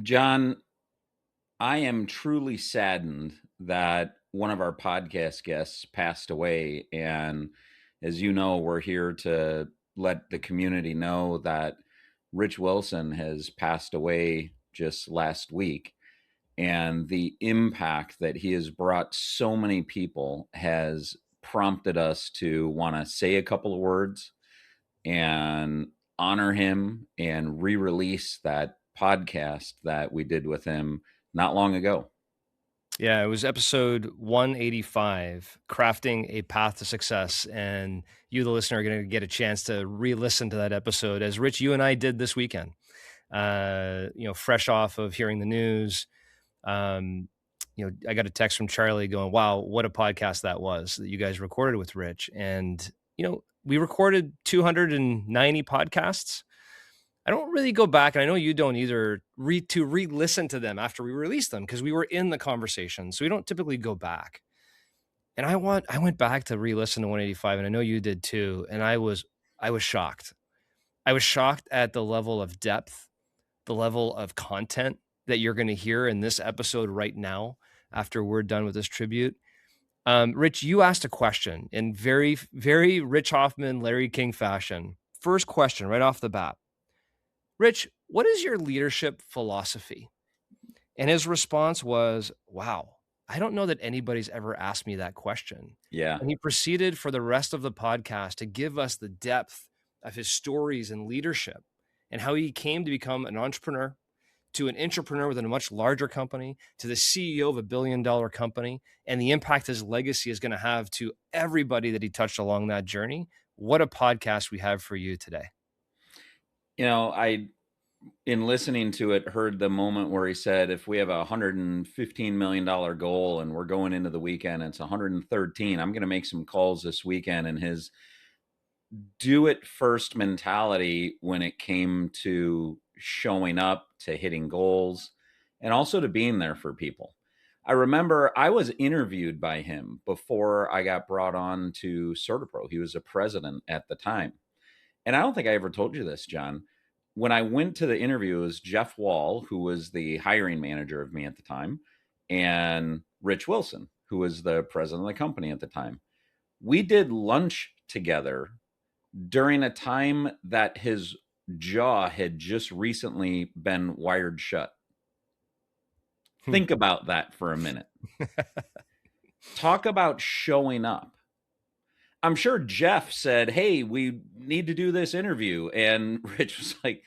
John, I am truly saddened that one of our podcast guests passed away. And as you know, we're here to let the community know that Rich Wilson has passed away just last week. And the impact that he has brought so many people has prompted us to want to say a couple of words and honor him and re-release that podcast that we did with him not long ago. Yeah, it was episode 185, Crafting a Path to Success. And you, the listener, are going to get a chance to re-listen to that episode as Rich, you and I did this weekend. Fresh off of hearing the news. Um, I got a text from Charlie going, wow, what a podcast that was that you guys recorded with Rich. And, we recorded 290 podcasts. I don't really go back, and I know you don't either, re-listen to them after we release them because we were in the conversation. So we don't typically go back. And I went back to re-listen to 185, and I know you did too. And I was shocked. I was shocked at the level of depth, the level of content that you're going to hear in this episode right now after we're done with this tribute. Rich, you asked a question in very, very Rich Hoffman, Larry King fashion. First question right off the bat. Rich, what is your leadership philosophy? And his response was, wow, I don't know that anybody's ever asked me that question. Yeah. And he proceeded for the rest of the podcast to give us the depth of his stories and leadership and how he came to become an entrepreneur, to an entrepreneur within a much larger company, to the CEO of a billion-dollar company, and the impact his legacy is going to have to everybody that he touched along that journey. What a podcast we have for you today. I, in listening to it, heard the moment where he said, if we have a $115 million goal and we're going into the weekend, it's 113, I'm going to make some calls this weekend. And his do it first mentality when it came to showing up, to hitting goals, and also to being there for people. I remember I was interviewed by him before I got brought on to CertaPro. He was a president at the time. And I don't think I ever told you this, John. When I went to the interview, it was Jeff Wall, who was the hiring manager of me at the time, and Rich Wilson, who was the president of the company at the time. We did lunch together during a time that his jaw had just recently been wired shut. Think about that for a minute. Talk about showing up. I'm sure Jeff said, hey, we need to do this interview. And Rich was like,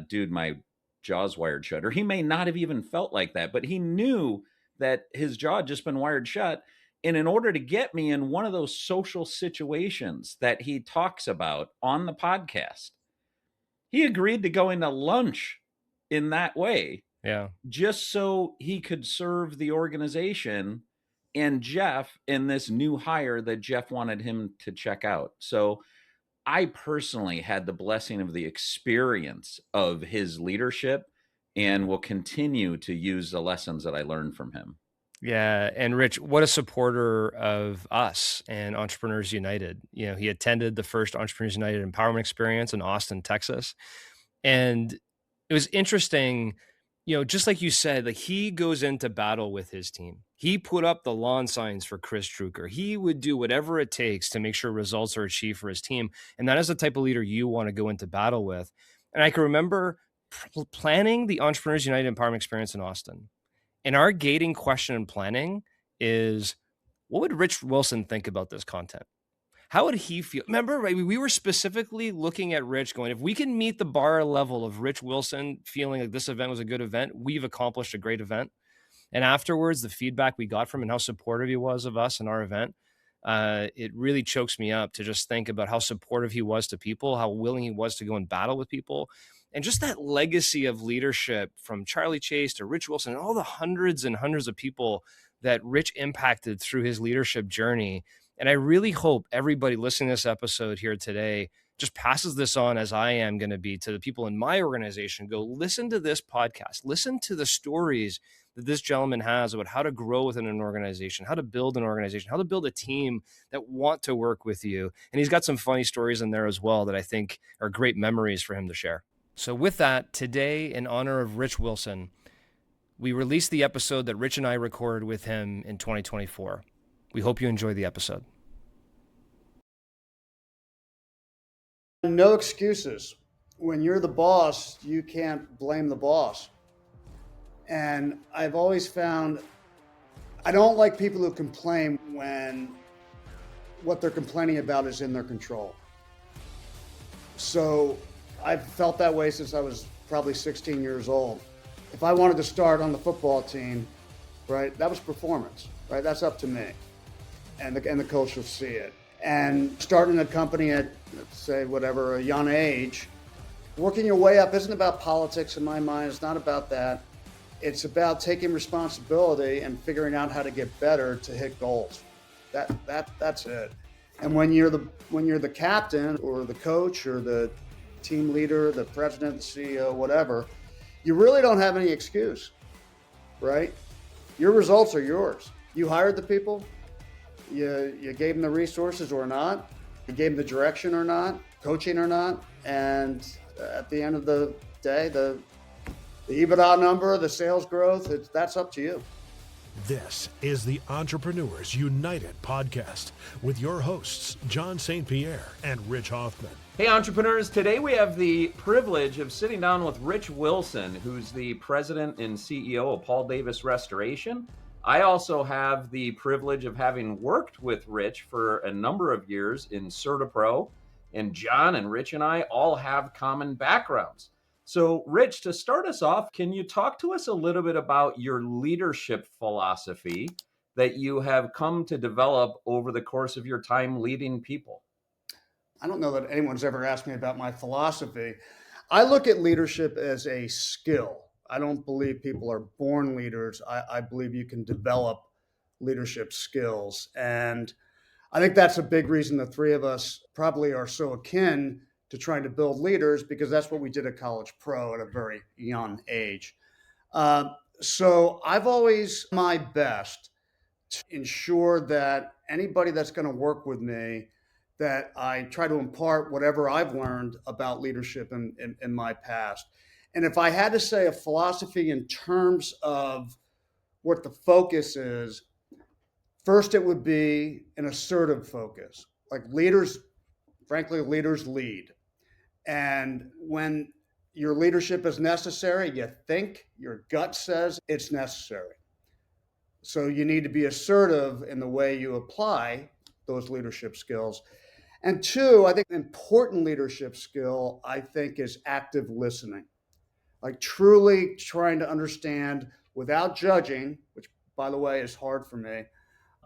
dude, my jaw's wired shut. Or he may not have even felt like that, but he knew that his jaw had just been wired shut. And in order to get me in one of those social situations that he talks about on the podcast, he agreed to go into lunch in that way. Yeah. Just so he could serve the organization and Jeff in this new hire that Jeff wanted him to check out. So I personally had the blessing of the experience of his leadership and will continue to use the lessons that I learned from him. Yeah. And Rich, what a supporter of us and Entrepreneurs United. He attended the first Entrepreneurs United Empowerment Experience in Austin, Texas. And it was interesting, just like you said, like he goes into battle with his team. He put up the lawn signs for Chris Drucker. He would do whatever it takes to make sure results are achieved for his team. And that is the type of leader you want to go into battle with. And I can remember planning the Entrepreneurs United Empowerment Experience in Austin. And our gating question in planning is, what would Rich Wilson think about this content? How would he feel? Remember, right? We were specifically looking at Rich going, if we can meet the bar level of Rich Wilson feeling like this event was a good event, we've accomplished a great event. And afterwards, the feedback we got from him and how supportive he was of us and our event, it really chokes me up to just think about how supportive he was to people, how willing he was to go and battle with people. And just that legacy of leadership from Charlie Chase to Rich Wilson and all the hundreds and hundreds of people that Rich impacted through his leadership journey. And I really hope everybody listening to this episode here today just passes this on, as I am going to be, to the people in my organization. Go listen to this podcast, listen to the stories that this gentleman has about how to grow within an organization, how to build an organization, how to build a team that want to work with you. And he's got some funny stories in there as well that I think are great memories for him to share. So with that, today, in honor of Rich Wilson, we released the episode that Rich and I recorded with him in 2024. We hope you enjoy the episode. No excuses. When you're the boss, you can't blame the boss. And I've always found I don't like people who complain when what they're complaining about is in their control. So I've felt that way since I was probably 16 years old. If I wanted to start on the football team, right, that was performance, right? That's up to me. And the coach will see it. And starting a company at, let's say, whatever, a young age, working your way up isn't about politics in my mind. It's not about that. It's about taking responsibility and figuring out how to get better to hit goals. That's it. And when you're the captain or the coach or the team leader, the president, the CEO, whatever, you really don't have any excuse, right? Your results are yours. You hired the people, you gave them the resources or not, you gave them the direction or not, coaching or not, and at the end of the day, the EBITDA number, the sales growth, that's up to you. This is the Entrepreneurs United podcast with your hosts, John St. Pierre and Rich Hoffman. Hey, entrepreneurs. Today we have the privilege of sitting down with Rich Wilson, who's the president and CEO of Paul Davis Restoration. I also have the privilege of having worked with Rich for a number of years in CertaPro, and John and Rich and I all have common backgrounds. So, Rich, to start us off, can you talk to us a little bit about your leadership philosophy that you have come to develop over the course of your time leading people? I don't know that anyone's ever asked me about my philosophy. I look at leadership as a skill. I don't believe people are born leaders. I believe you can develop leadership skills. And I think that's a big reason the three of us probably are so akin to trying to build leaders, because that's what we did at College Pro at a very young age. So I've always my best to ensure that anybody that's going to work with me, that I try to impart whatever I've learned about leadership in my past. And if I had to say a philosophy in terms of what the focus is, first it would be an assertive focus. Like leaders, frankly, leaders lead. And when your leadership is necessary, you think, your gut says it's necessary. So you need to be assertive in the way you apply those leadership skills. And two, I think an important leadership skill, I think, is active listening. Like truly trying to understand without judging, which by the way is hard for me,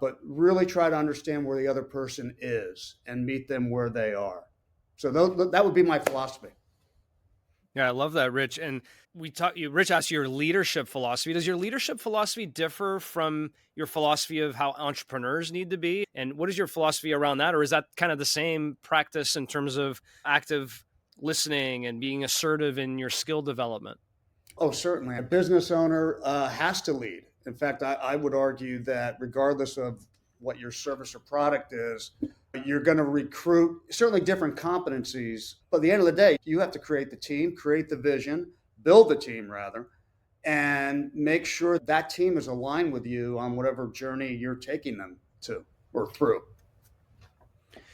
but really try to understand where the other person is and meet them where they are. So that would be my philosophy. Yeah, I love that, Rich. And Rich asked your leadership philosophy. Does your leadership philosophy differ from your philosophy of how entrepreneurs need to be? And what is your philosophy around that? Or is that kind of the same practice in terms of active listening and being assertive in your skill development? Oh, certainly. A business owner has to lead. In fact, I would argue that regardless of what your service or product is, you're going to recruit certainly different competencies. But at the end of the day, you have to create the team, create the vision, build the team rather, and make sure that team is aligned with you on whatever journey you're taking them to or through.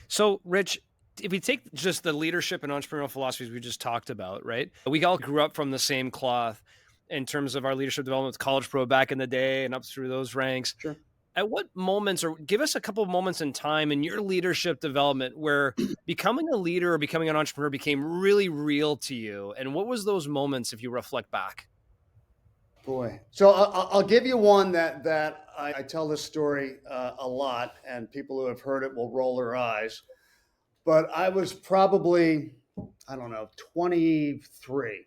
So, Rich, if we take just the leadership and entrepreneurial philosophies we just talked about, right? We all grew up from the same cloth in terms of our leadership development with College Pro back in the day and up through those ranks. Sure. At what moments, or give us a couple of moments in time in your leadership development where becoming a leader or becoming an entrepreneur became really real to you? And what was those moments if you reflect back? Boy. So I'll give you one that I tell this story a lot, and people who have heard it will roll their eyes. But I was probably, 23,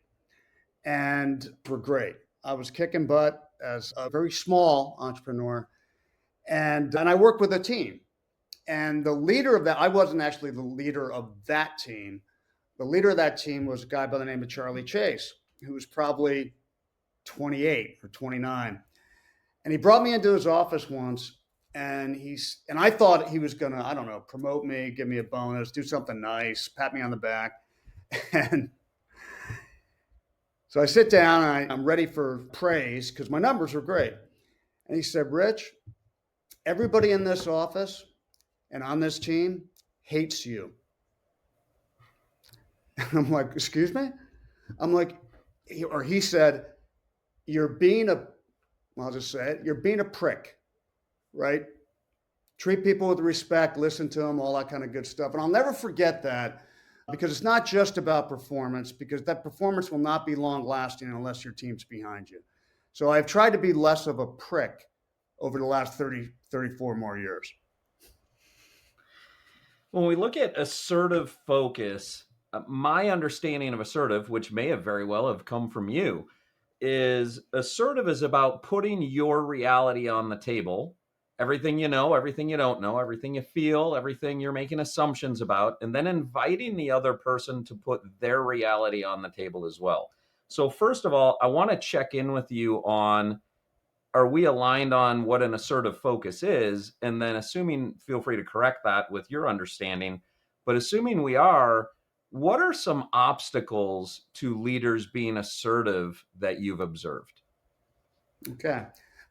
and were great. I was kicking butt as a very small entrepreneur, and I worked with a team. And the leader of that, I wasn't actually the leader of that team. The leader of that team was a guy by the name of Charlie Chase, who was probably 28 or 29. And he brought me into his office once, and I thought he was gonna, promote me, give me a bonus, do something nice, pat me on the back. And So I sit down and I'm ready for praise because my numbers were great. And he said, Rich, everybody in this office and on this team hates you. And I'm like, excuse me? I'm like, he said, you're being I'll just say it, you're being a prick, right? Treat people with respect, listen to them, all that kind of good stuff. And I'll never forget that because it's not just about performance, because that performance will not be long lasting unless your team's behind you. So I've tried to be less of a prick over the last 34 more years. When we look at assertive focus, my understanding of assertive, which may have very well have come from you, is assertive is about putting your reality on the table. Everything you know, everything you don't know, everything you feel, everything you're making assumptions about, and then inviting the other person to put their reality on the table as well. So first of all, I want to check in with you on, are we aligned on what an assertive focus is? And then assuming, feel free to correct that with your understanding, but assuming we are, what are some obstacles to leaders being assertive that you've observed? Okay.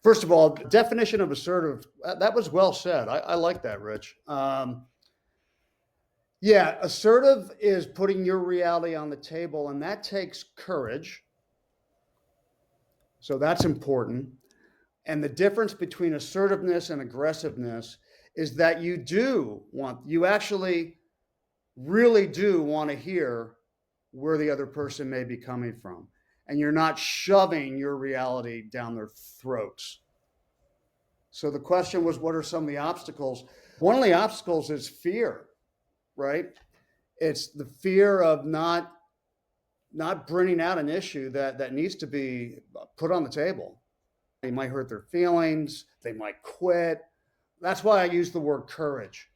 First of all, definition of assertive, that was well said. I like that, Rich. Yeah, assertive is putting your reality on the table, and that takes courage. So that's important. And the difference between assertiveness and aggressiveness is that you actually really do want to hear where the other person may be coming from. And you're not shoving your reality down their throats. So the question was, what are some of the obstacles? One of the obstacles is fear, right? It's the fear of not bringing out an issue that needs to be put on the table. They might hurt their feelings. They might quit. That's why I use the word courage.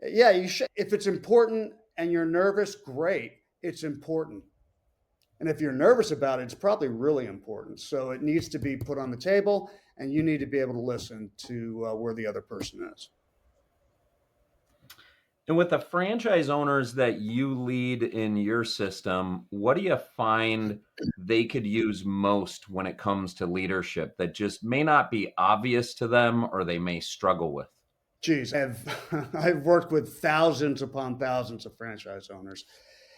Yeah, you should. If it's important and you're nervous, great. It's important. And if you're nervous about it, it's probably really important. So it needs to be put on the table, and you need to be able to listen to where the other person is. And with the franchise owners that you lead in your system, what do you find they could use most when it comes to leadership that just may not be obvious to them or they may struggle with? Geez, I've worked with thousands upon thousands of franchise owners,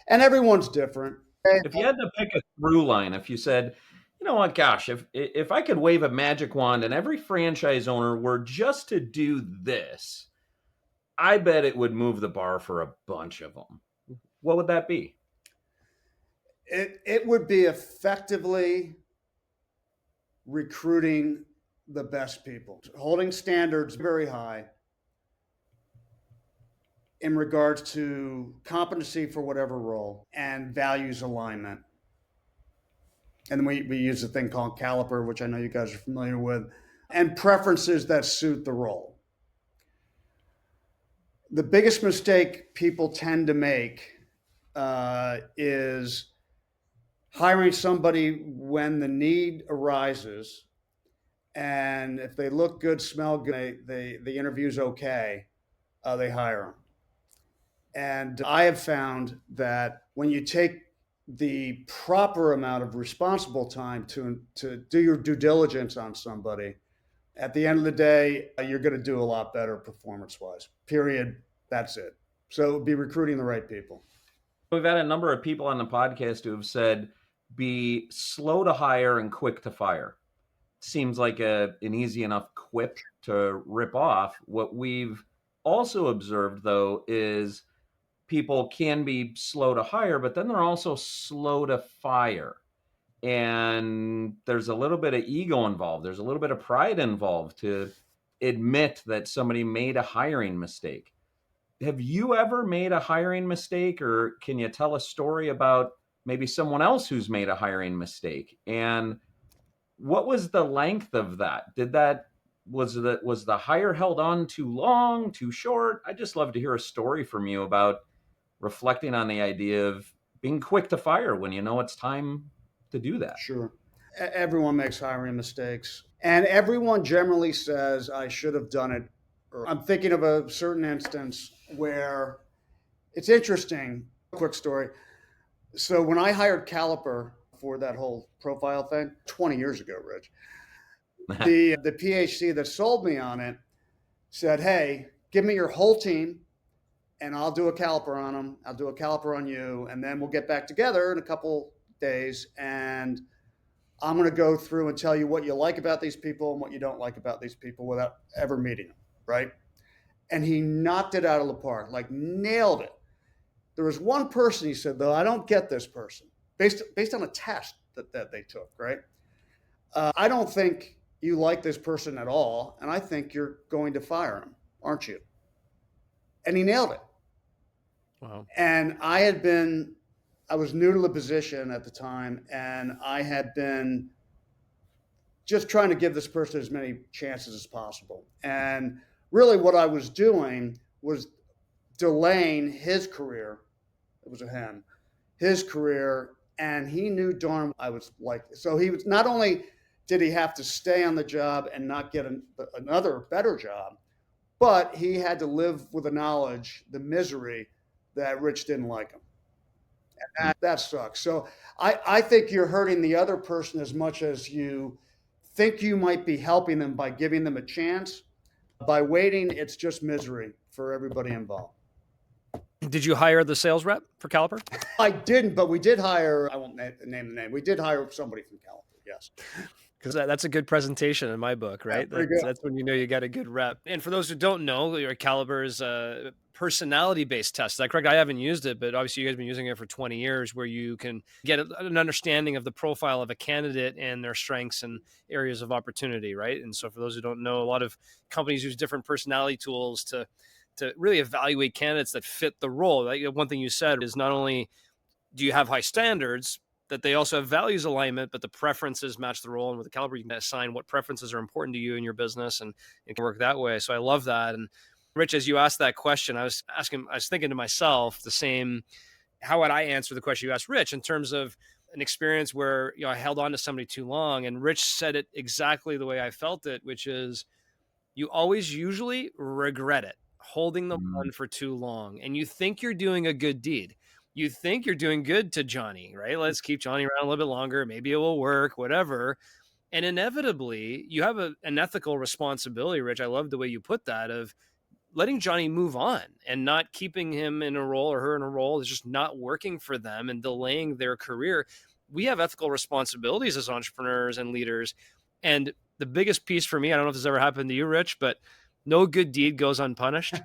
and everyone's different. If you had to pick a through line, if you said, you know what, gosh, if I could wave a magic wand and every franchise owner were just to do this, I bet it would move the bar for a bunch of them. What would that be? It would be effectively recruiting the best people, holding standards very high in regards to competency for whatever role and values alignment. And we use a thing called caliper, which I know you guys are familiar with, and preferences that suit the role. The biggest mistake people tend to make is hiring somebody when the need arises, and if they look good, smell good, the interview's okay, they hire them. And I have found that when you take the proper amount of responsible time to do your due diligence on somebody, at the end of the day, you're going to do a lot better performance-wise. Period. That's it. So be recruiting the right people. We've had a number of people on the podcast who have said, be slow to hire and quick to fire. Seems like an easy enough quip to rip off. What we've also observed, though, is people can be slow to hire, but then they're also slow to fire. And there's a little bit of ego involved. There's a little bit of pride involved to admit that somebody made a hiring mistake. Have you ever made a hiring mistake, or can you tell a story about maybe someone else who's made a hiring mistake? And what was the length of that? Was the hire held on too long, too short? I'd just love to hear a story from you about reflecting on the idea of being quick to fire when you know it's time to do that. Sure. Everyone makes hiring mistakes, and everyone generally says, I should have done it. I'm thinking of a certain instance where it's interesting. Quick story. So when I hired Caliper before that whole profile thing, 20 years ago, Rich. The PhD that sold me on it said, hey, give me your whole team and I'll do a caliper on them. I'll do a caliper on you. And then we'll get back together in a couple days. And I'm going to go through and tell you what you like about these people and what you don't like about these people without ever meeting them. Right. And he knocked it out of the park, like nailed it. There was one person, he said, though, I don't get this person based on a test that they took. Right. I don't think you like this person at all. And I think you're going to fire him, aren't you? And he nailed it. Wow. And I was new to the position at the time, and I had been just trying to give this person as many chances as possible. And really what I was doing was delaying his career. It was a him, his career. And he knew darn I was like, so he was, not only did he have to stay on the job and not get another better job, but he had to live with the knowledge, the misery that Rich didn't like him. And that sucks. So I think you're hurting the other person as much as you think you might be helping them by giving them a chance. By waiting, it's just misery for everybody involved. Did you hire the sales rep for Caliper? I didn't, but we did hire, I won't name the name. We did hire somebody from Caliper, yes. Because that's a good presentation in my book, right? Yeah, that's when you know you got a good rep. And for those who don't know, your Caliber is a personality-based test. Is that correct? I haven't used it, but obviously you guys have been using it for 20 years where you can get an understanding of the profile of a candidate and their strengths and areas of opportunity, right? And so for those who don't know, a lot of companies use different personality tools to really evaluate candidates that fit the role. Like one thing you said is not only do you have high standards, that they also have values alignment, but the preferences match the role. And with the Caliber, you can assign what preferences are important to you in your business, and it can work that way. So I love that. And Rich, as you asked that question, I was thinking to myself the same, how would I answer the question you asked Rich in terms of an experience where, I held on to somebody too long? And Rich said it exactly the way I felt it, which is you always usually regret it, holding the one for too long. And you think you're doing a good deed. You think you're doing good to Johnny, right? Let's keep Johnny around a little bit longer. Maybe it will work, whatever. And inevitably, you have an ethical responsibility, Rich. I love the way you put that, of letting Johnny move on and not keeping him in a role or her in a role is just not working for them and delaying their career. We have ethical responsibilities as entrepreneurs and leaders. And the biggest piece for me, I don't know if this ever happened to you, Rich, but no good deed goes unpunished.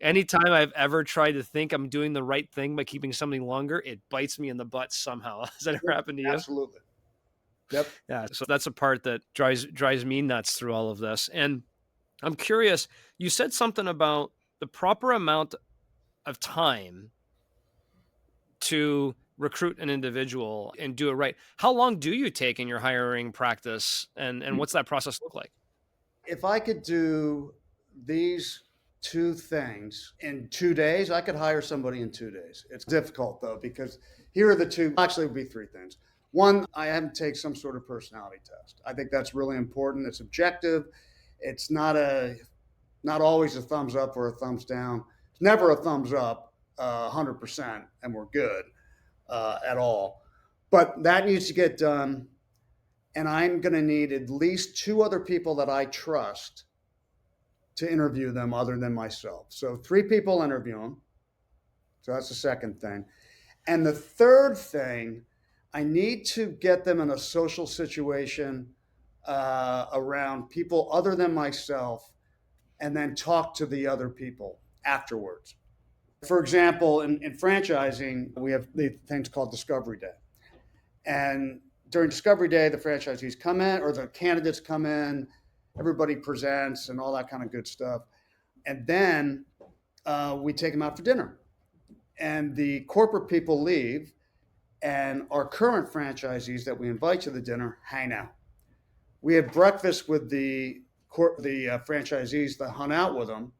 Anytime I've ever tried to think I'm doing the right thing by keeping somebody longer, it bites me in the butt somehow. Has that ever happened to you? Absolutely. Yep. Yeah. So that's a part that drives me nuts through all of this. And I'm curious, you said something about the proper amount of time to recruit an individual and do it right. How long do you take in your hiring practice, and what's that process look like? If I could do these two things in 2 days, I could hire somebody in 2 days. It's difficult though, because here are the two, actually it would be three things. One, I have to take some sort of personality test. I think that's really important. It's objective. It's not always a thumbs up or a thumbs down. It's never a thumbs up, 100%, and we're good at all. But that needs to get done. And I'm going to need at least two other people that I trust to interview them other than myself. So 3 people interview them. So that's the second thing. And the third thing, I need to get them in a social situation around people other than myself, and then talk to the other people afterwards. For example, in franchising, we have the things called Discovery Day. And during Discovery Day, the franchisees come in, or the candidates come in, everybody presents and all that kind of good stuff. And then we take them out for dinner. And the corporate people leave, and our current franchisees that we invite to the dinner hang out. We have breakfast with the franchisees that hung out with them,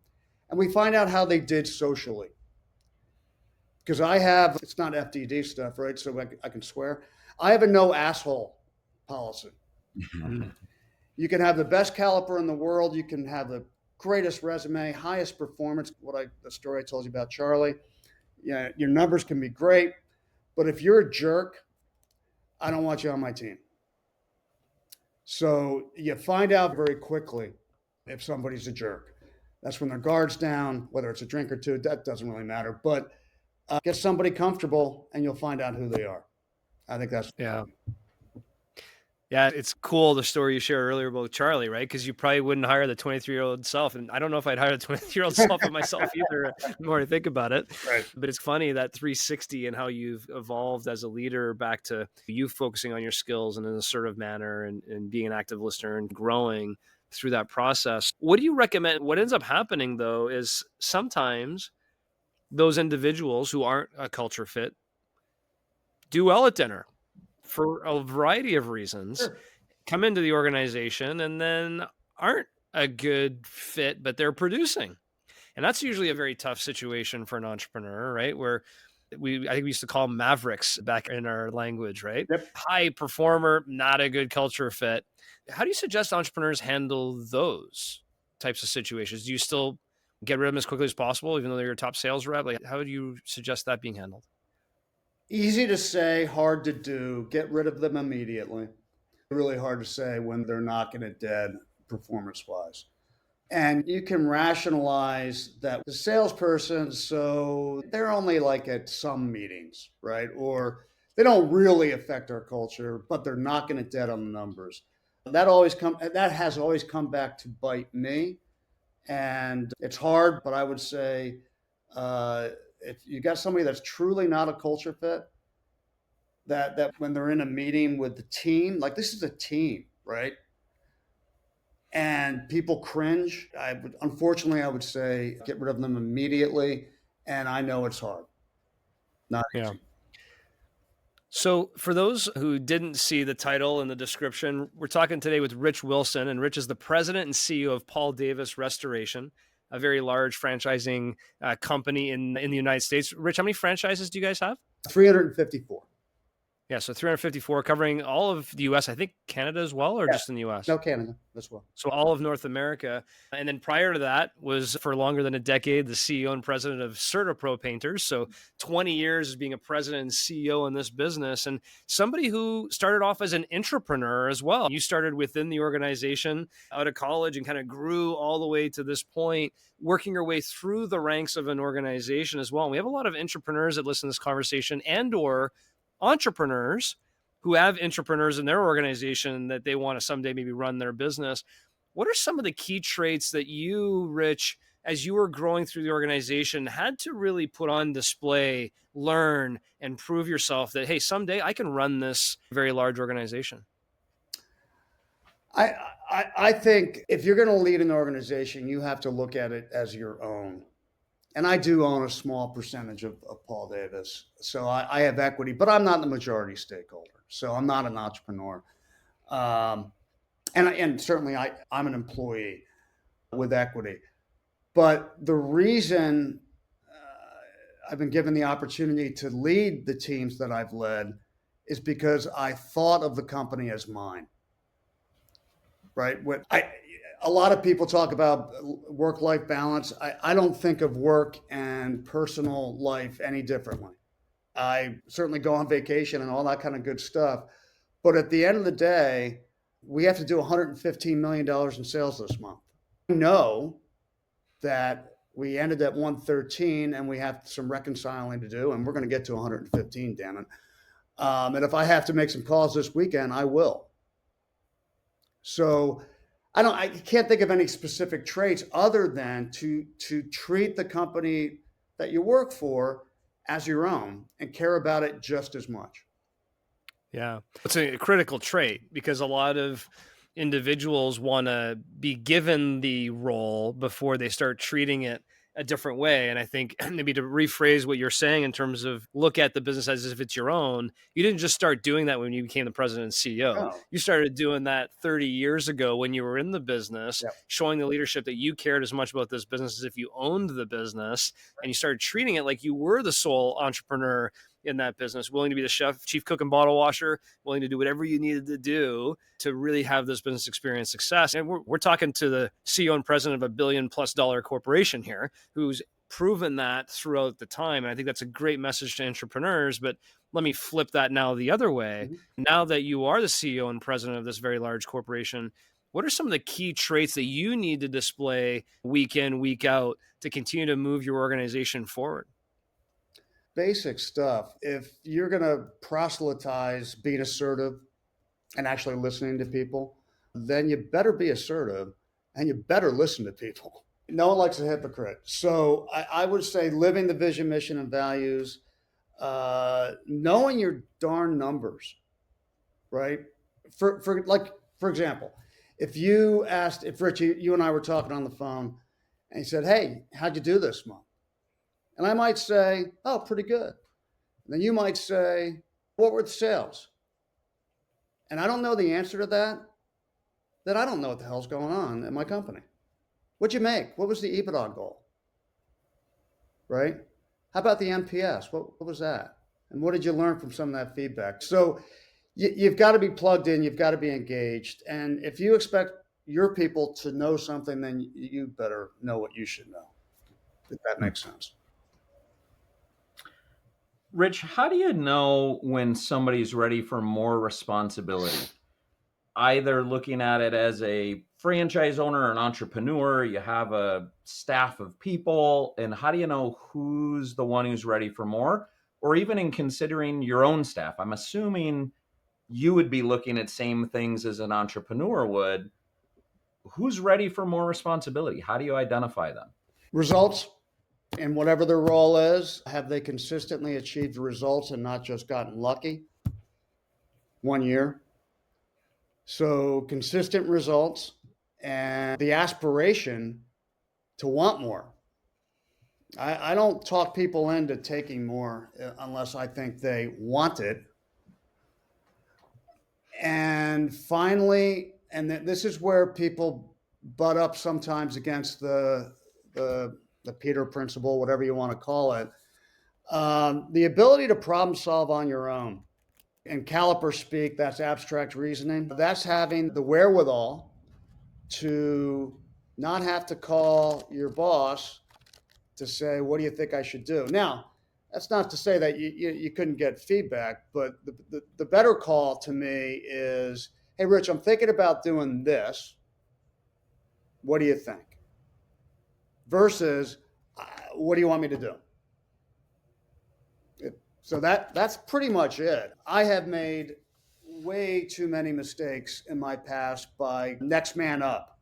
and we find out how they did socially. Because it's not FDD stuff, right? So I can swear. I have a no asshole policy. You can have the best caliper in the world. You can have the greatest resume, highest performance. The story I told you about Charlie. Yeah, your numbers can be great, but if you're a jerk, I don't want you on my team. So you find out very quickly if somebody's a jerk. That's when their guard's down, whether it's a drink or two, that doesn't really matter. But get somebody comfortable and you'll find out who they are. I think that's Yeah. Yeah, it's cool the story you shared earlier about Charlie, right? Because you probably wouldn't hire the 23-year-old self. And I don't know if I'd hire the 23-year-old self of myself either, the more I think about it. right. But it's funny that 360 and how you've evolved as a leader back to you focusing on your skills in an assertive manner and being an active listener and growing through that process. What do you recommend? What ends up happening, though, is sometimes those individuals who aren't a culture fit do well at dinner for a variety of reasons, Sure. come into the organization and then aren't a good fit, but they're producing. And that's usually a very tough situation for an entrepreneur, right? Where I think we used to call them mavericks back in our language, right? Yep. High performer, not a good culture fit. How do you suggest entrepreneurs handle those types of situations? Do you still get rid of them as quickly as possible, even though they're your top sales rep? Like, how do you suggest that being handled? Easy to say, hard to do. Get rid of them immediately. Really hard to say when they're knocking it dead performance wise. And you can rationalize that the salesperson, so they're only like at some meetings, right? Or they don't really affect our culture, but they're knocking it dead on the numbers. That has always come back to bite me. And it's hard, but I would say if you got somebody that's truly not a culture fit, that when they're in a meeting with the team, like this is a team, right? And people cringe. Unfortunately, I would say get rid of them immediately. And I know it's hard. Not easy. So for those who didn't see the title and the description, we're talking today with Rich Wilson, and Rich is the president and CEO of Paul Davis Restoration, a very large franchising company in the United States. Rich, how many franchises do you guys have? 354. Yeah, so 354 covering all of the U.S., I think Canada as well, or just in the U.S.? No, Canada as well. So all of North America. And then prior to that was for longer than a decade, the CEO and president of CertaPro Painters. So 20 years as being a president and CEO in this business, and somebody who started off as an entrepreneur as well. You started within the organization out of college and kind of grew all the way to this point, working your way through the ranks of an organization as well. And we have a lot of entrepreneurs that listen to this conversation and or entrepreneurs who have entrepreneurs in their organization that they want to someday maybe run their business. What are some of the key traits that you, Rich, as you were growing through the organization, had to really put on display, learn, and prove yourself that, hey, someday I can run this very large organization? I think if you're going to lead an organization, you have to look at it as your own. And I do own a small percentage of Paul Davis. So I have equity, but I'm not the majority stakeholder. So I'm not an entrepreneur. And certainly I'm an employee with equity. But the reason I've been given the opportunity to lead the teams that I've led is because I thought of the company as mine. Right? A lot of people talk about work-life balance. I don't think of work and personal life any differently. I certainly go on vacation and all that kind of good stuff. But at the end of the day, we have to do $115 million in sales this month. I know that we ended at 113 and we have some reconciling to do, and we're going to get to 115, damn it. And if I have to make some calls this weekend, I will. So I can't think of any specific traits other than to treat the company that you work for as your own and care about it just as much. Yeah, it's a critical trait because a lot of individuals want to be given the role before they start treating it a different way. And I think maybe to rephrase what you're saying in terms of look at the business as if it's your own, you didn't just start doing that when you became the president and CEO. No. You started doing that 30 years ago when you were in the business, Yep. showing the leadership that you cared as much about this business as if you owned the business. And you started treating it like you were the sole entrepreneur in that business, willing to be the chef, chief cook and bottle washer, willing to do whatever you needed to do to really have this business experience success. And we're talking to the CEO and president of $1 billion+ corporation here, who's proven that throughout the time. And I think that's a great message to entrepreneurs. But let me flip that now the other way. Mm-hmm. Now that you are the CEO and president of this very large corporation, what are some of the key traits that you need to display week in, week out to continue to move your organization forward? Basic stuff. If you're going to proselytize being assertive and actually listening to people, then you better be assertive and you better listen to people. No one likes a hypocrite. So I would say living the vision, mission, and values, knowing your darn numbers, right? For example, if Richie, you and I were talking on the phone and he said, "Hey, how'd you do this month?" And I might say, "Oh, pretty good." And then you might say, "What were the sales?" And I don't know the answer to that, then I don't know what the hell's going on in my company. What'd you make? What was the EBITDA goal? Right? How about the NPS? What was that? And what did you learn from some of that feedback? So you've got to be plugged in, you've got to be engaged. And if you expect your people to know something, then you better know what you should know, if that makes sense. Rich, how do you know when somebody's ready for more responsibility? Either looking at it as a franchise owner or an entrepreneur, you have a staff of people, and how do you know who's the one who's ready for more? Or even in considering your own staff, I'm assuming you would be looking at same things as an entrepreneur would. Who's ready for more responsibility? How do you identify them? Results in whatever their role is, have they consistently achieved results and not just gotten lucky 1 year? So consistent results and the aspiration to want more. I don't talk people into taking more unless I think they want it. And finally, and this is where people butt up sometimes against the Peter principle, whatever you want to call it, the ability to problem solve on your own. In caliper speak, that's abstract reasoning. That's having the wherewithal to not have to call your boss to say, "What do you think I should do?" Now, that's not to say that you couldn't get feedback, but the better call to me is, "Hey, Rich, I'm thinking about doing this. What do you think?" Versus, "What do you want me to do?" So that's pretty much it. I have made way too many mistakes in my past by next man up.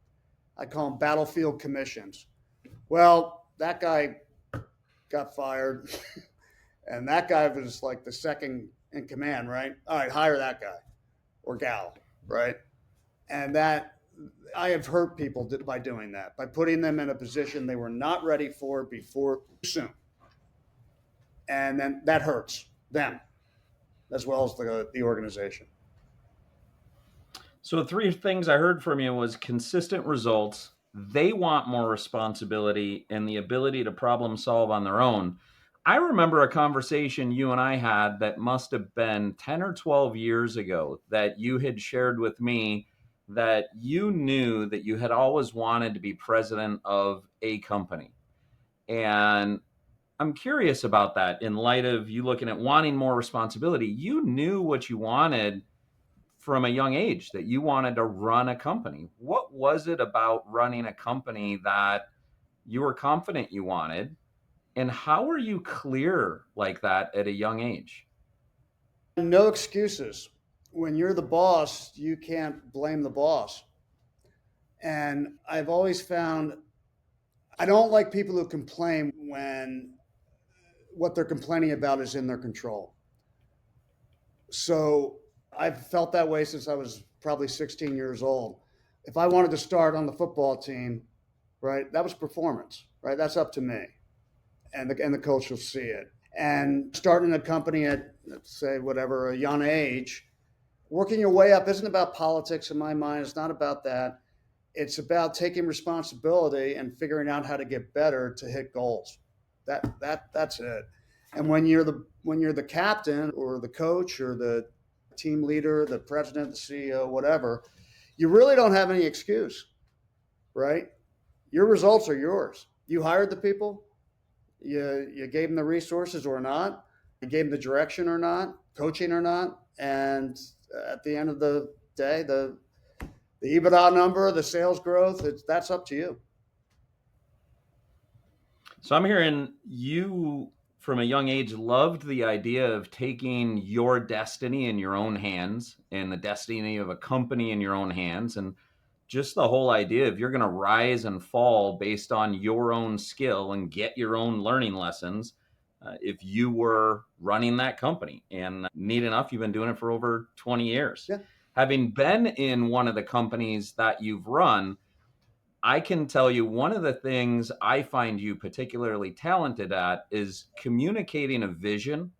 I call them battlefield commissions. Well, that guy got fired, and that guy was like the second in command, right? All right, hire that guy or gal, right? And that I have hurt people by doing that, by putting them in a position they were not ready for before too soon. And then that hurts them as well as the organization. So the three things I heard from you was consistent results, they want more responsibility, and the ability to problem solve on their own. I remember a conversation you and I had that must have been 10 or 12 years ago that you had shared with me that you knew that you had always wanted to be president of a company. And I'm curious about that in light of you looking at wanting more responsibility. You knew what you wanted from a young age, that you wanted to run a company. What was it about running a company that you were confident you wanted? And how were you clear like that at a young age? No excuses. When you're the boss, you can't blame the boss. And I've always found I don't like people who complain when what they're complaining about is in their control. So I've felt that way since I was probably 16 years old. If I wanted to start on the football team, right, that was performance, right? That's up to me. And the coach will see it. And starting a company at, let's say, whatever, a young age, working your way up isn't about politics in my mind. It's not about that. It's about taking responsibility and figuring out how to get better to hit goals. That's it. And when you're the captain or the coach or the team leader, the president, the CEO, whatever, you really don't have any excuse, right? Your results are yours. You hired the people, You gave them the resources or not. You gave them the direction or not, coaching or not. And at the end of the day, the EBITDA number, the sales growth, that's up to you. So I'm hearing you from a young age loved the idea of taking your destiny in your own hands and the destiny of a company in your own hands, and just the whole idea of you're going to rise and fall based on your own skill and get your own learning lessons. If you were running that company, and neat enough, you've been doing it for over 20 years. Yeah. Having been in one of the companies that you've run, I can tell you one of the things I find you particularly talented at is communicating a vision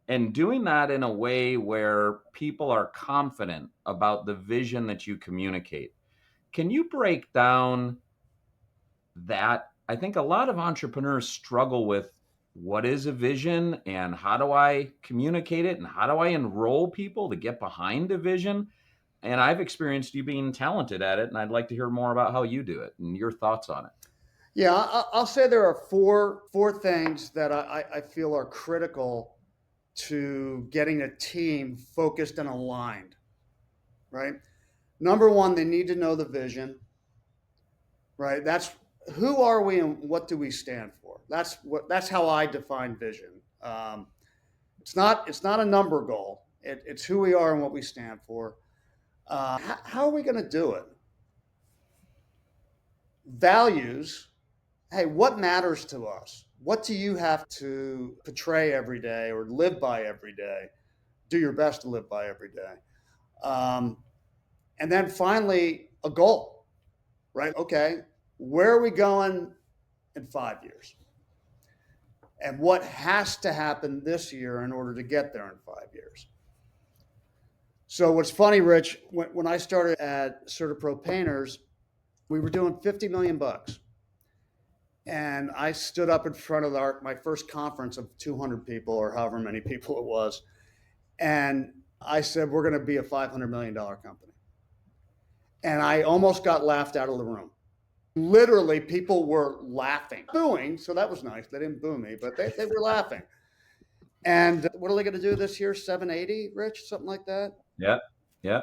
and doing that in a way where people are confident about the vision that you communicate. Can you break down that? I think a lot of entrepreneurs struggle with what is a vision and how do I communicate it and how do I enroll people to get behind a vision? And I've experienced you being talented at it, and I'd like to hear more about how you do it and your thoughts on it. Yeah, I'll say there are four things that I feel are critical to getting a team focused and aligned, right? Number one, they need to know the vision, right? That's who are we and what do we stand for? That's how I define vision. It's not a number goal. It's who we are and what we stand for. How are we going to do it? Values. Hey, what matters to us? What do you have to portray every day or live by every day? Do your best to live by every day. And then finally, a goal, right? Okay, where are we going in 5 years? And what has to happen this year in order to get there in 5 years? So what's funny, Rich, when I started at CertaPro Painters, we were doing 50 million bucks. And I stood up in front of my first conference of 200 people or however many people it was. And I said, we're going to be a $500 million company. And I almost got laughed out of the room. Literally, people were laughing, booing. So that was nice. They didn't boo me, but they were laughing. And what are they going to do this year? 780, Rich? Something like that? Yeah. Yeah.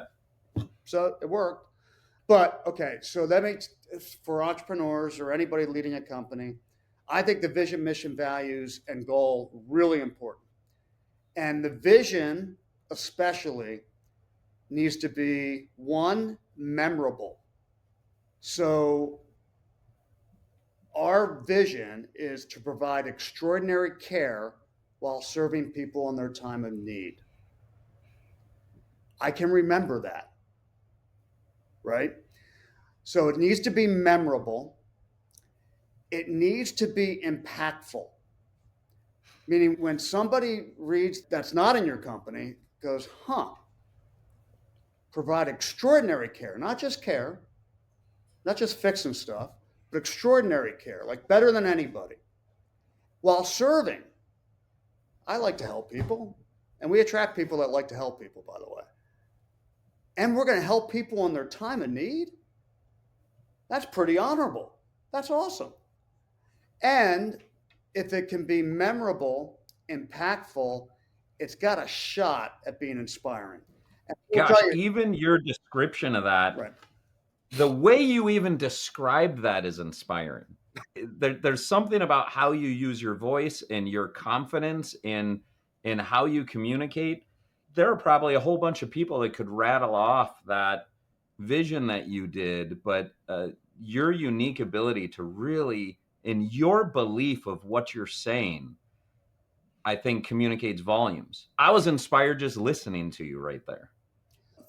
So it worked. But okay, so that makes for entrepreneurs or anybody leading a company, I think the vision, mission, values, and goal really important. And the vision, especially, needs to be one, memorable. So our vision is to provide extraordinary care while serving people in their time of need. I can remember that, right? So it needs to be memorable. It needs to be impactful. Meaning when somebody reads that's not in your company, goes, provide extraordinary care, not just fixing stuff, but extraordinary care, like better than anybody, while serving. I like to help people, and we attract people that like to help people, by the way. And we're going to help people in their time of need. That's pretty honorable. That's awesome. And if it can be memorable, impactful, it's got a shot at being inspiring. Gosh, even your description of that, right. The way you even described that is inspiring. There's something about how you use your voice and your confidence in how you communicate. There are probably a whole bunch of people that could rattle off that vision that you did, but your unique ability to really, in your belief of what you're saying, I think communicates volumes. I was inspired just listening to you right there.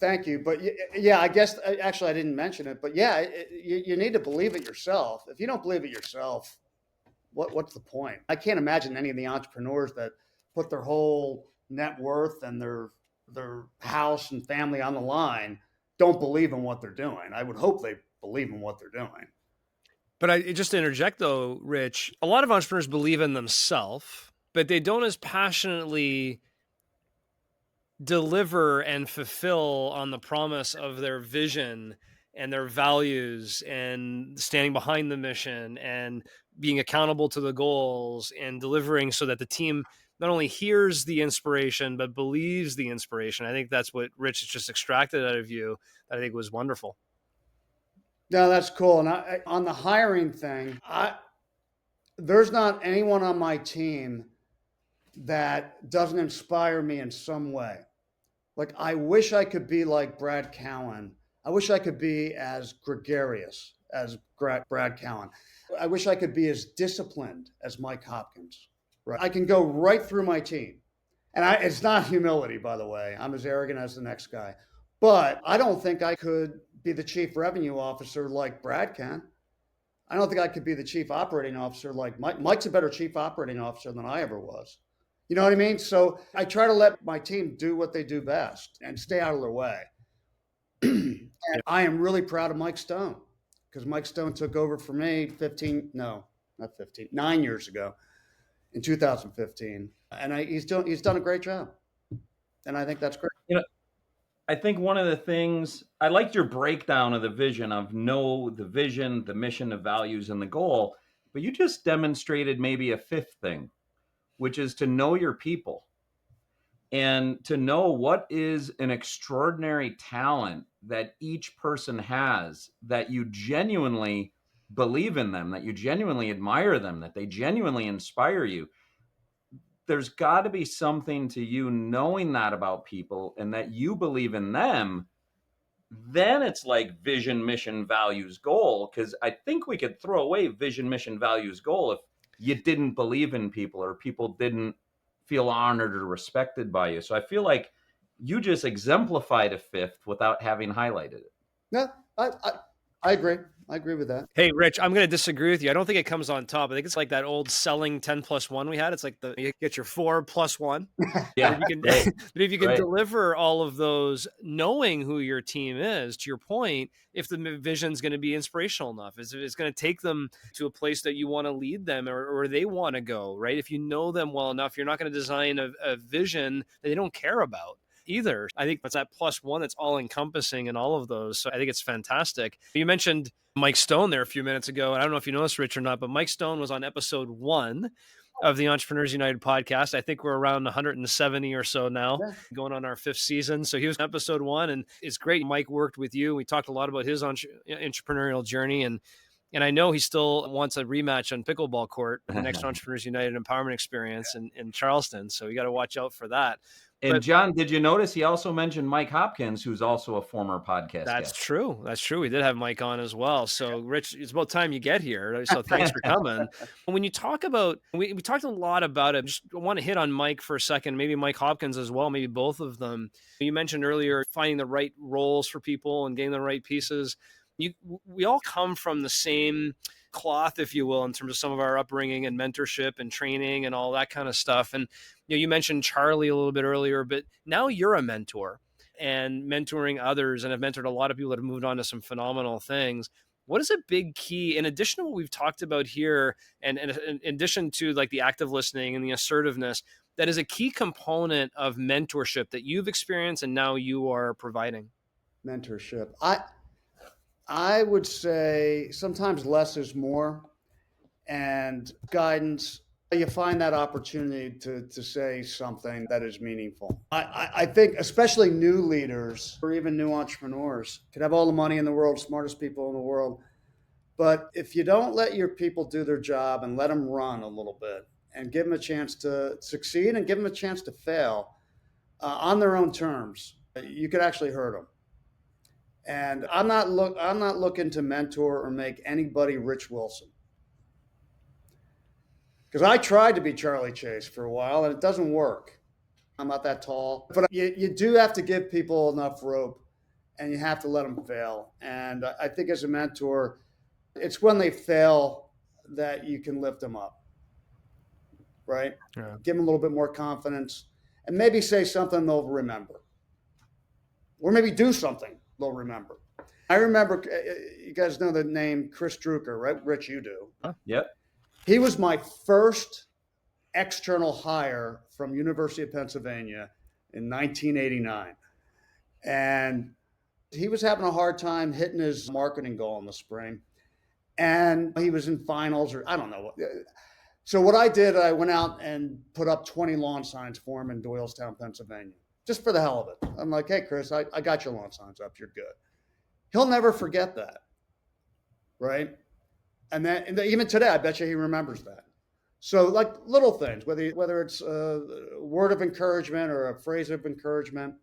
Thank you. But yeah, I guess actually I didn't mention it, but yeah, you need to believe it yourself. If you don't believe it yourself, what's the point? I can't imagine any of the entrepreneurs that put their whole net worth and their house and family on the line don't believe in what they're doing. I would hope they believe in what they're doing. But just to interject though, Rich, a lot of entrepreneurs believe in themselves, but they don't as passionately deliver and fulfill on the promise of their vision and their values and standing behind the mission and being accountable to the goals and delivering so that the team not only hears the inspiration, but believes the inspiration. I think that's what Rich has just extracted out of you. That I think was wonderful. No, that's cool. And on the hiring thing, there's not anyone on my team that doesn't inspire me in some way. Like, I wish I could be like Brad Cowan. I wish I could be as gregarious as Brad Cowan. I wish I could be as disciplined as Mike Hopkins. Right? I can go right through my team. And it's not humility, by the way. I'm as arrogant as the next guy. But I don't think I could be the chief revenue officer like Brad can. I don't think I could be the chief operating officer like Mike. Mike's a better chief operating officer than I ever was. You know what I mean? So I try to let my team do what they do best and stay out of their way. And I am really proud of Mike Stone, because Mike Stone took over for me 9 years ago in 2015. And he's done a great job. And I think that's great. I think one of the things, I liked your breakdown of the vision of know the vision, the mission, the values, and the goal, but you just demonstrated maybe a fifth thing, which is to know your people and to know what is an extraordinary talent that each person has, that you genuinely believe in them, that you genuinely admire them, that they genuinely inspire you. There's got to be something to you knowing that about people and that you believe in them. Then it's like vision, mission, values, goal. Because I think we could throw away vision, mission, values, goal if you didn't believe in people or people didn't feel honored or respected by you. So I feel like you just exemplified a fifth without having highlighted it. No, I agree. I agree with that. Hey, Rich, I'm going to disagree with you. I don't think it comes on top. I think it's like that old selling 10 plus 1 we had. It's like you get your 4 plus 1. Yeah. But if you can deliver all of those, knowing who your team is, to your point, if the vision is going to be inspirational enough, if it's going to take them to a place that you want to lead them or they want to go, right? If you know them well enough, you're not going to design a vision that they don't care about either. I think that's that plus 1 that's all encompassing in all of those. So I think it's fantastic. You mentioned Mike Stone there a few minutes ago. And I don't know if you know this, Rich, or not, but Mike Stone was on episode 1 of the Entrepreneurs United podcast. I think we're around 170 or so now, going on our 5th season. So he was on episode 1, and it's great. Mike worked with you. We talked a lot about his entrepreneurial journey, and I know he still wants a rematch on pickleball court, the next Entrepreneurs United Empowerment Experience in Charleston. So you got to watch out for that. And John, did you notice he also mentioned Mike Hopkins, who's also a former podcast That's guest? true. That's true. We did have Mike on as well. So, Rich, it's about time you get here. So thanks for coming. When you talk about, we talked a lot about it. Just want to hit on Mike for a second, maybe Mike Hopkins as well, maybe both of them. You mentioned earlier finding the right roles for people and getting the right pieces. We all come from the same cloth, if you will, in terms of some of our upbringing and mentorship and training and all that kind of stuff. And you mentioned Charlie a little bit earlier, but now you're a mentor and mentoring others and have mentored a lot of people that have moved on to some phenomenal things. What is a big key, in addition to what we've talked about here, and in addition to like the active listening and the assertiveness, that is a key component of mentorship that you've experienced and now you are providing? Mentorship. I would say sometimes less is more, and guidance. You find that opportunity to say something that is meaningful. I think especially new leaders or even new entrepreneurs could have all the money in the world, smartest people in the world. But if you don't let your people do their job and let them run a little bit and give them a chance to succeed and give them a chance to fail on their own terms, you could actually hurt them. And I'm not looking to mentor or make anybody Rich Wilson. Because I tried to be Charlie Chase for a while, and it doesn't work. I'm not that tall. But you do have to give people enough rope, and you have to let them fail. And I think as a mentor, it's when they fail that you can lift them up, right? Yeah. Give them a little bit more confidence, and maybe say something they'll remember. Or maybe do something they'll remember. I remember, you guys know the name Chris Drucker, right? Rich, you do. Yep. He was my first external hire from University of Pennsylvania in 1989. And he was having a hard time hitting his marketing goal in the spring. and he was in finals, or I don't know. So what I did, I went out and put up 20 lawn signs for him in Doylestown, Pennsylvania, just for the hell of it. I'm like, hey, Chris, I got your lawn signs up. You're good. He'll never forget that, right? And even today, I bet you he remembers that. So like little things, whether it's a word of encouragement or a phrase of encouragement,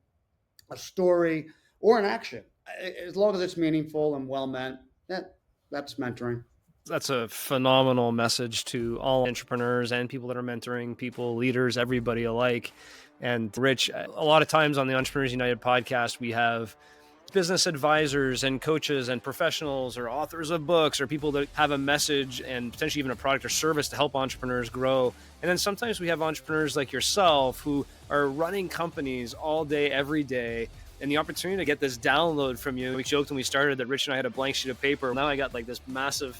a story or an action, as long as it's meaningful and well meant, that's mentoring. That's a phenomenal message to all entrepreneurs and people that are mentoring people, leaders, everybody alike. And Rich, a lot of times on the Entrepreneurs United podcast, we have business advisors and coaches and professionals or authors of books or people that have a message and potentially even a product or service to help entrepreneurs grow. And then sometimes we have entrepreneurs like yourself who are running companies all day, every day. And the opportunity to get this download from you. We joked when we started that Rich and I had a blank sheet of paper. Now I got like this massive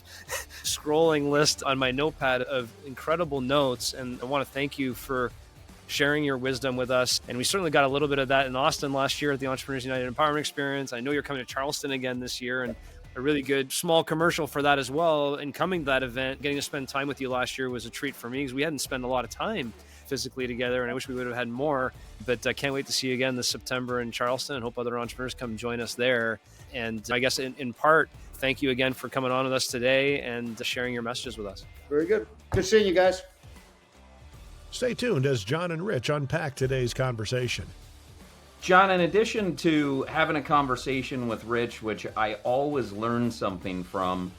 scrolling list on my notepad of incredible notes. And I want to thank you for sharing your wisdom with us. And we certainly got a little bit of that in Austin last year at the Entrepreneurs United Empowerment Experience. I know you're coming to Charleston again this year, and a really good small commercial for that as well. And coming to that event, getting to spend time with you last year was a treat for me because we hadn't spent a lot of time physically together, and I wish we would have had more. But I can't wait to see you again this September in Charleston, and hope other entrepreneurs come join us there. And I guess in part, thank you again for coming on with us today and sharing your messages with us. Very good. Good seeing you guys. Stay tuned as John and Rich unpack today's conversation. John, in addition to having a conversation with Rich, which I always learn something from,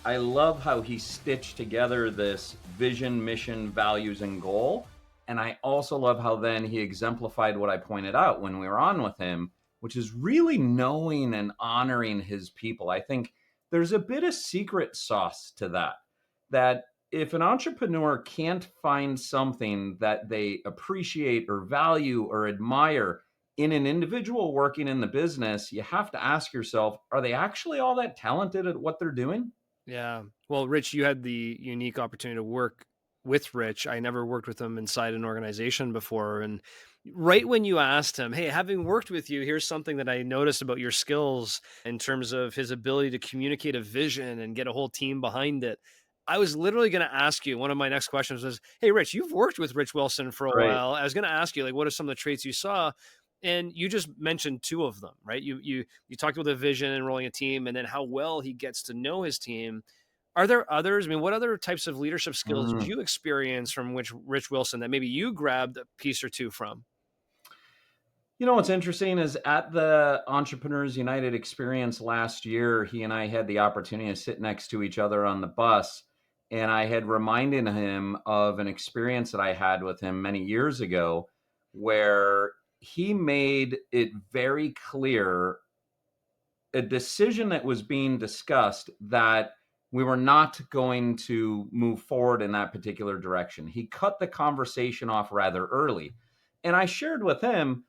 I love how he stitched together this vision, mission, values, and goal. And I also love how then he exemplified what I pointed out when we were on with him, which is really knowing and honoring his people. I think there's a bit of secret sauce to that if an entrepreneur can't find something that they appreciate or value or admire in an individual working in the business, you have to ask yourself, are they actually all that talented at what they're doing? Yeah. Well, Rich, you had the unique opportunity to work with Rich. I never worked with him inside an organization before. And right when you asked him, hey, having worked with you, here's something that I noticed about your skills in terms of his ability to communicate a vision and get a whole team behind it. I was literally going to ask you, one of my next questions was, hey, Rich, you've worked with Rich Wilson for a Right. while. I was going to ask you, like, what are some of the traits you saw? And you just mentioned two of them, right? You talked about the vision and rolling a team, and then how well he gets to know his team. Are there others? I mean, what other types of leadership skills did Mm. you experience from which Rich Wilson that maybe you grabbed a piece or two from? You know, what's interesting is at the Entrepreneurs United experience last year, he and I had the opportunity to sit next to each other on the bus. And I had reminded him of an experience that I had with him many years ago where he made it very clear a decision that was being discussed that we were not going to move forward in that particular direction. He cut the conversation off rather early. And I shared with him,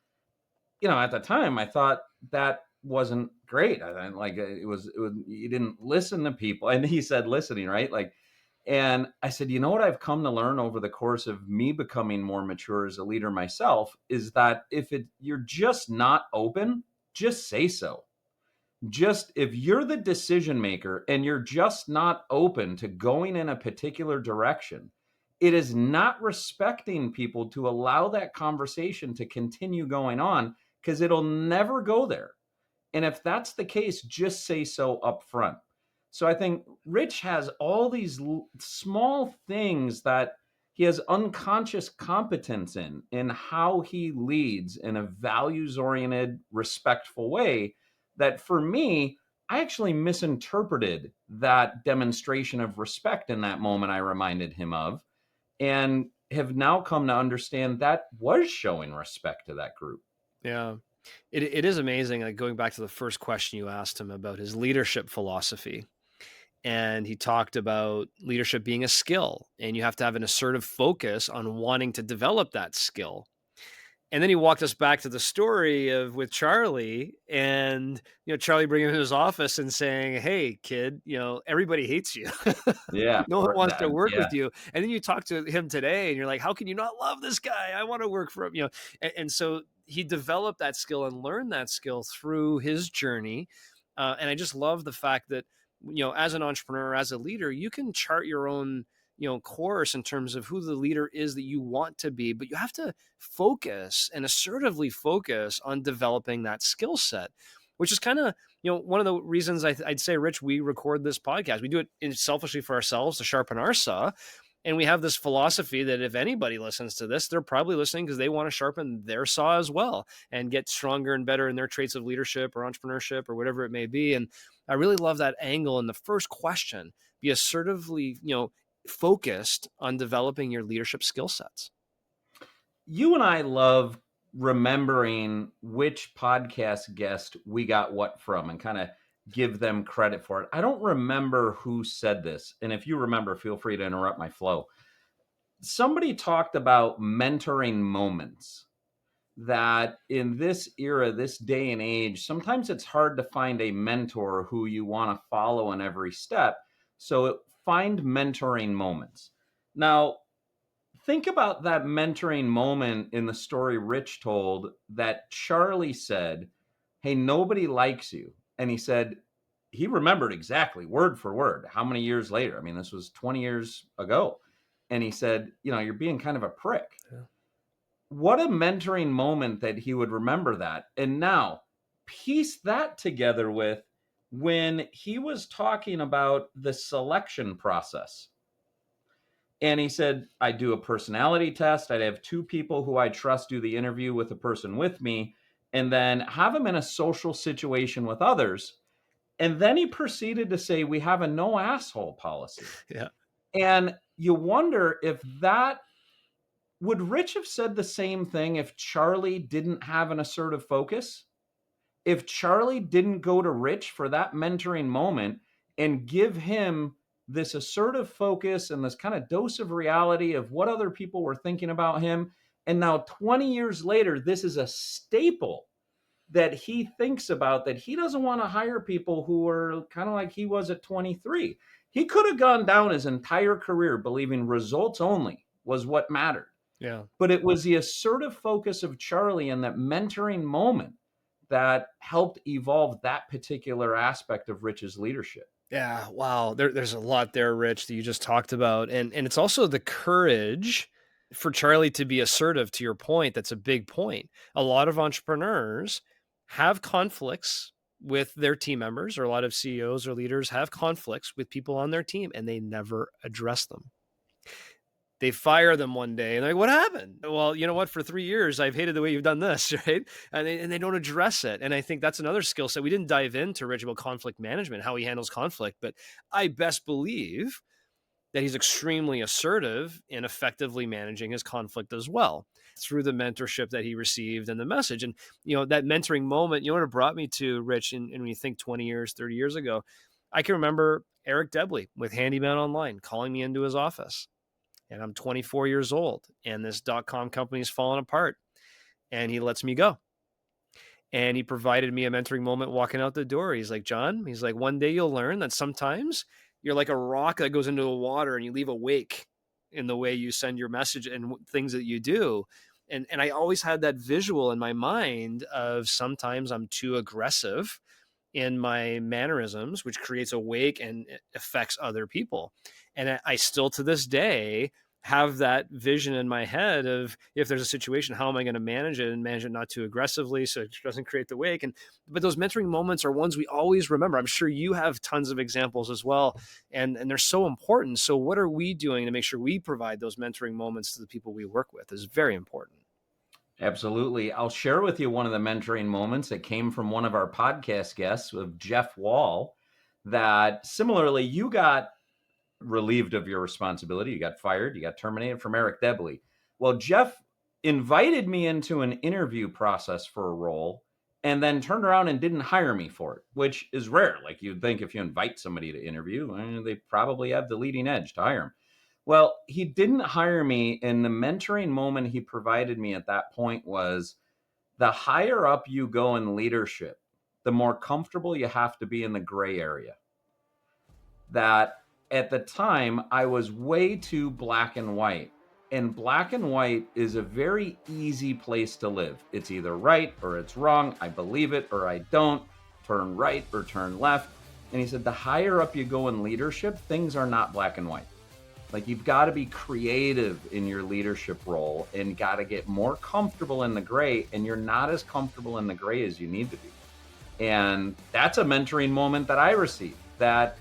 you know, at the time I thought that wasn't great. I like it was you didn't listen to people. And he said listening, right? Like, and I said, you know what I've come to learn over the course of me becoming more mature as a leader myself is that you're just not open, just say so. Just if you're the decision maker and you're just not open to going in a particular direction, it is not respecting people to allow that conversation to continue going on because it'll never go there. And if that's the case, just say so up front. So I think Rich has all these small things that he has unconscious competence in how he leads in a values oriented, respectful way that for me, I actually misinterpreted that demonstration of respect in that moment I reminded him of, and have now come to understand that was showing respect to that group. Yeah. It is amazing. Like going back to the first question you asked him about his leadership philosophy. And he talked about leadership being a skill, and you have to have an assertive focus on wanting to develop that skill. And then he walked us back to the story of with Charlie, and Charlie bringing him to his office and saying, "Hey, kid, everybody hates you. Yeah. No one Or wants to that. work Yeah. with you." And then you talk to him today, and you're like, "How can you not love this guy? I want to work for him." And so he developed that skill and learned that skill through his journey. And I just love the fact that as an entrepreneur, as a leader, you can chart your own, course in terms of who the leader is that you want to be, but you have to focus and assertively focus on developing that skill set, which is kind of, one of the reasons I'd say, Rich, we record this podcast. We do it selfishly for ourselves to sharpen our saw. And we have this philosophy that if anybody listens to this, they're probably listening because they want to sharpen their saw as well and get stronger and better in their traits of leadership or entrepreneurship or whatever it may be. And I really love that angle in the first question. Be assertively, focused on developing your leadership skill sets. You and I love remembering which podcast guest we got what from and kind of give them credit for it. I don't remember who said this. And if you remember, feel free to interrupt my flow. Somebody talked about mentoring moments, that in this era, this day and age, sometimes it's hard to find a mentor who you want to follow in every step. So find mentoring moments. Now, think about that mentoring moment in the story Rich told, that Charlie said, "Hey, nobody likes you." And he said, he remembered exactly word for word how many years later. I mean, this was 20 years ago. And he said, "You're being kind of a prick." Yeah. What a mentoring moment that he would remember that. And now piece that together with when he was talking about the selection process. And he said, "I do a personality test. I'd have 2 people who I trust do the interview with the person with me, and then have them in a social situation with others." And then he proceeded to say, "We have a no asshole policy." Yeah. And you wonder if that would Rich have said the same thing if Charlie didn't have an assertive focus? If Charlie didn't go to Rich for that mentoring moment and give him this assertive focus and this kind of dose of reality of what other people were thinking about him, and now 20 years later, this is a staple that he thinks about, that he doesn't want to hire people who are kind of like he was at 23. He could have gone down his entire career believing results only was what mattered. Yeah. But it was the assertive focus of Charlie and that mentoring moment that helped evolve that particular aspect of Rich's leadership. Yeah. Wow. There's a lot there, Rich, that you just talked about. And it's also the courage for Charlie to be assertive, to your point. That's a big point. A lot of entrepreneurs have conflicts with their team members, or a lot of CEOs or leaders have conflicts with people on their team, and they never address them. They fire them one day and they're like, "What happened?" "Well, you know what? For 3 years, I've hated the way you've done this," right? And they don't address it. And I think that's another skill set. We didn't dive into Rich about conflict management, how he handles conflict, but I best believe that he's extremely assertive in effectively managing his conflict as well through the mentorship that he received and the message. And, that mentoring moment, what it brought me to, Rich, and when you think 20 years, 30 years ago, I can remember Eric Debley with Handyman Online calling me into his office. And I'm 24 years old, and this .com company is falling apart, and he lets me go. And he provided me a mentoring moment walking out the door. He's like, "John," he's like, "one day you'll learn that sometimes you're like a rock that goes into the water and you leave a wake in the way you send your message and things that you do." And I always had that visual in my mind of sometimes I'm too aggressive in my mannerisms, which creates a wake and affects other people. And I still to this day have that vision in my head of, if there's a situation, how am I going to manage it and manage it not too aggressively so it doesn't create the wake. But those mentoring moments are ones we always remember. I'm sure you have tons of examples as well, and they're so important. So what are we doing to make sure we provide those mentoring moments to the people we work with is very important. Absolutely. I'll share with you one of the mentoring moments that came from one of our podcast guests, with Jeff Wall, that similarly you got relieved of your responsibility. You got fired. You got terminated from Eric Debley. Well, Jeff invited me into an interview process for a role and then turned around and didn't hire me for it, which is rare. Like, you'd think if you invite somebody to interview, they probably have the leading edge to hire them. Well, he didn't hire me. And the mentoring moment he provided me at that point was, the higher up you go in leadership, the more comfortable you have to be in the gray area. That at the time I was way too black and white. And black and white is a very easy place to live. It's either right or it's wrong. I believe it or I don't. Turn right or turn left. And he said, the higher up you go in leadership, things are not black and white. Like, you've got to be creative in your leadership role and got to get more comfortable in the gray, and you're not as comfortable in the gray as you need to be. And that's a mentoring moment that I received, that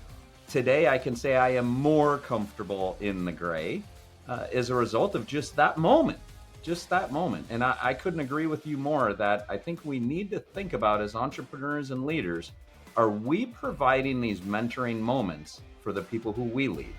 today I can say I am more comfortable in the gray as a result of just that moment. And I couldn't agree with you more that I think we need to think about, as entrepreneurs and leaders, are we providing these mentoring moments for the people who we lead?